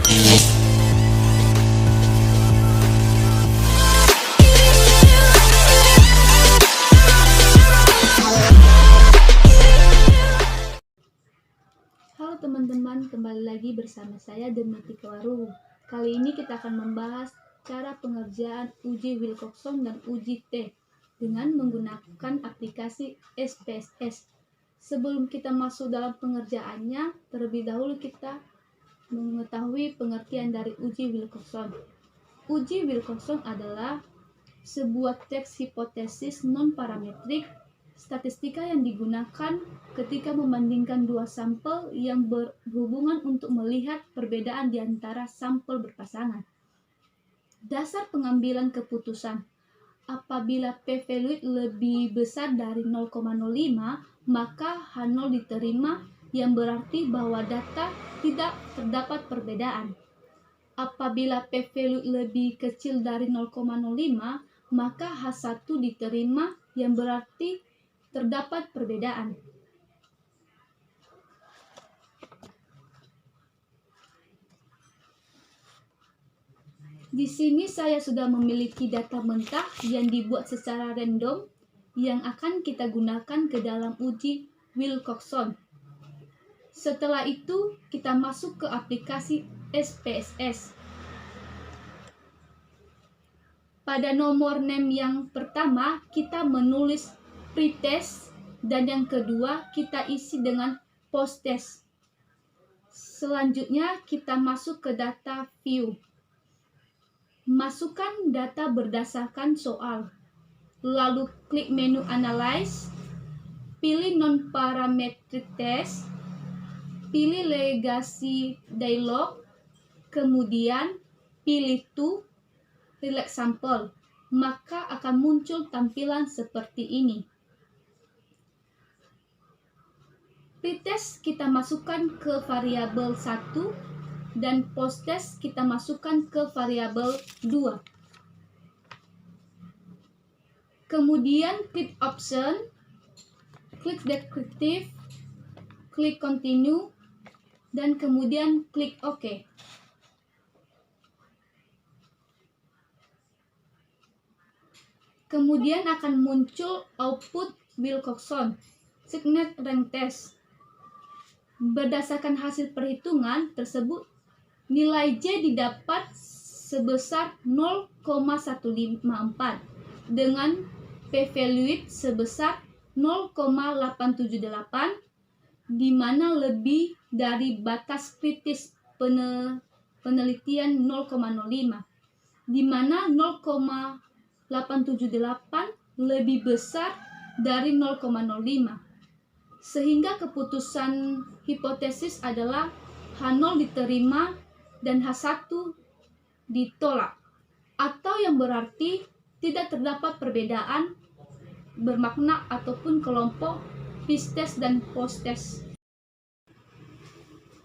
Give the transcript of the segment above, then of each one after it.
Halo teman-teman, kembali lagi bersama saya Dematika Waru. Kali ini kita akan membahas cara pengerjaan uji Wilcoxon dan uji T dengan menggunakan aplikasi SPSS. Sebelum kita masuk dalam pengerjaannya, terlebih dahulu kita mengetahui pengertian dari uji Wilcoxon. Uji Wilcoxon adalah sebuah teks hipotesis non-parametrik statistika yang digunakan ketika membandingkan dua sampel yang berhubungan untuk melihat perbedaan di antara sampel berpasangan. Dasar pengambilan keputusan: apabila p-value lebih besar dari 0,05, maka H0 diterima, yang berarti bahwa data tidak terdapat perbedaan. Apabila p-value lebih kecil dari 0,05, maka H1 diterima, yang berarti terdapat perbedaan. Di sini saya sudah memiliki data mentah yang dibuat secara random yang akan kita gunakan ke dalam uji Wilcoxon. Setelah itu, kita masuk ke aplikasi SPSS. Pada nomor name yang pertama, kita menulis pretest, dan yang kedua kita isi dengan posttest. Selanjutnya kita masuk ke data view. Masukkan data berdasarkan soal. Lalu klik menu Analyze, pilih Non-Parametric Test, pilih Legacy Dialog, kemudian pilih To Select Sample, maka akan muncul tampilan seperti ini. Pretest kita masukkan ke variabel 1 dan posttest kita masukkan ke variabel 2. Kemudian klik Option, klik Descriptive, klik Continue, dan kemudian klik OK. Kemudian akan muncul output Wilcoxon Signet Rank Test. Berdasarkan hasil perhitungan tersebut, nilai J didapat sebesar 0,154 dengan p-value sebesar 0,878, di mana lebih dari batas kritis penelitian 0,05, di mana 0,878 lebih besar dari 0,05. Sehingga keputusan hipotesis adalah H0 diterima dan H1 ditolak, atau yang berarti tidak terdapat perbedaan bermakna ataupun kelompok pre-test dan post-test.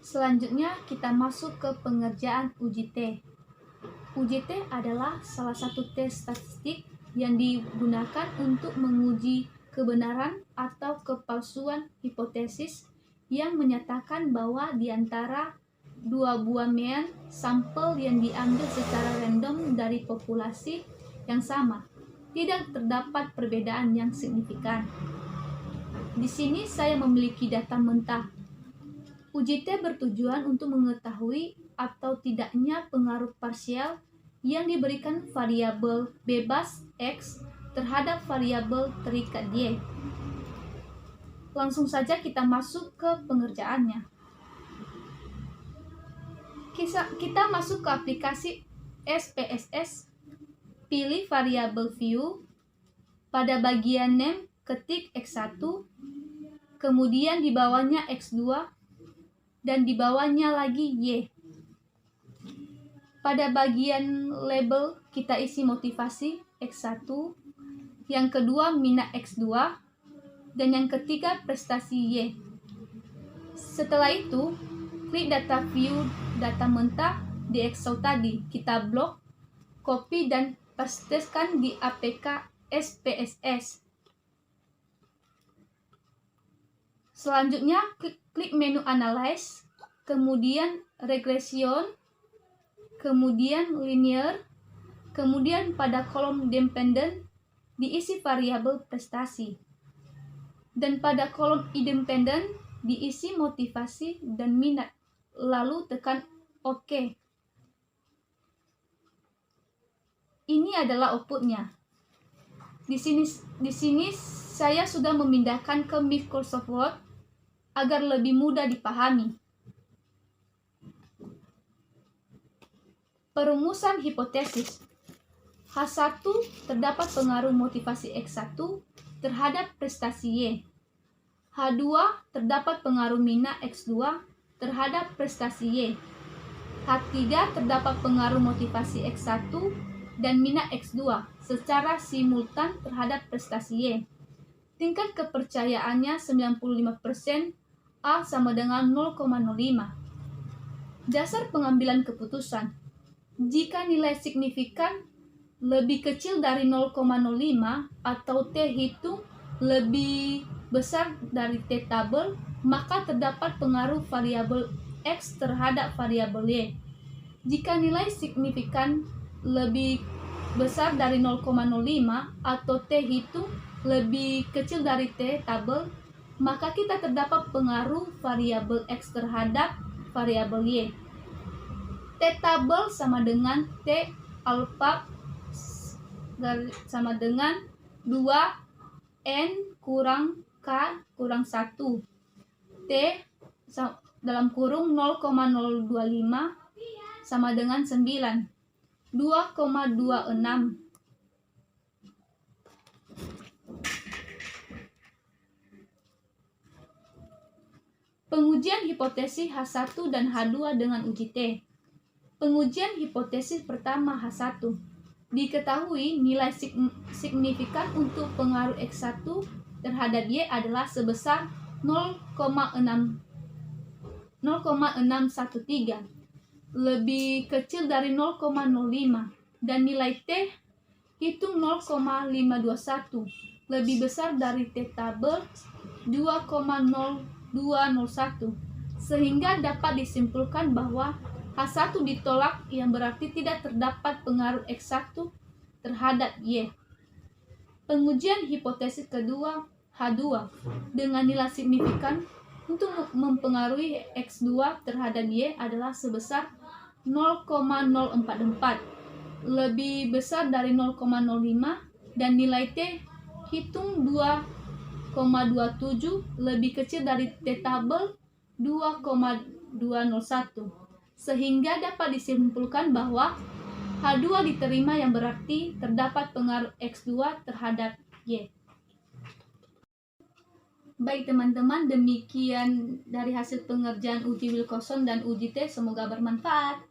Selanjutnya kita masuk ke pengerjaan uji T. Uji T adalah salah satu tes statistik yang digunakan untuk menguji kebenaran atau kepalsuan hipotesis yang menyatakan bahwa di antara dua buah mean sampel yang diambil secara random dari populasi yang sama, tidak terdapat perbedaan yang signifikan. Di sini saya memiliki data mentah. Uji T bertujuan untuk mengetahui atau tidaknya pengaruh parsial yang diberikan variabel bebas X terhadap variabel terikat Y. Langsung saja kita masuk ke pengerjaannya. Kita masuk ke aplikasi SPSS, pilih variabel view, pada bagian name ketik X1, kemudian di bawahnya X2, dan di bawahnya lagi Y. Pada bagian label kita isi motivasi X1, yang kedua minat X2, dan yang ketiga prestasi Y. Setelah itu, klik data view data mentah di Excel tadi, kita blok, copy dan pastekan di APK SPSS. Selanjutnya klik menu Analyze, kemudian Regression, kemudian linear, kemudian pada kolom dependent diisi variabel prestasi, dan pada kolom independent diisi motivasi dan minat, lalu tekan OK. Ini adalah outputnya. Di sini saya sudah memindahkan ke Microsoft Word agar lebih mudah dipahami. Perumusan hipotesis. H1 terdapat pengaruh motivasi X1 terhadap prestasi Y. H2 terdapat pengaruh minat X2 terhadap prestasi Y. H3 terdapat pengaruh motivasi X1 dan minat X2 secara simultan terhadap prestasi Y. Tingkat kepercayaannya 95%, A sama dengan 0,05. Dasar pengambilan keputusan. Jika nilai signifikan lebih kecil dari 0,05 atau T hitung lebih besar dari T tabel, maka terdapat pengaruh variabel X terhadap variabel Y. Jika nilai signifikan lebih besar dari 0,05 atau T hitung lebih kecil dari T tabel, maka kita terdapat pengaruh variabel X terhadap variabel Y. T tabel sama dengan T alpha sama dengan 2N kurang K kurang 1. T dalam kurung 0,025 sama dengan 9. 2,26. Pengujian hipotesis H1 dan H2 dengan uji T. Pengujian hipotesis pertama H1. Diketahui nilai signifikan untuk pengaruh X1 terhadap Y adalah sebesar 0,613, lebih kecil dari 0,05, dan nilai T hitung 0,521, lebih besar dari T tabel 2,0201, sehingga dapat disimpulkan bahwa H1 ditolak, yang berarti tidak terdapat pengaruh X1 terhadap Y. Pengujian hipotesis kedua H2 dengan nilai signifikan untuk mempengaruhi X2 terhadap Y adalah sebesar 0,044, lebih besar dari 0,05, dan nilai T hitung 2,27, lebih kecil dari T tabel 2,201. Sehingga dapat disimpulkan bahwa H2 diterima, yang berarti terdapat pengaruh X2 terhadap Y. Baik teman-teman, demikian dari hasil pengerjaan uji Wilcoxon dan uji T, semoga bermanfaat.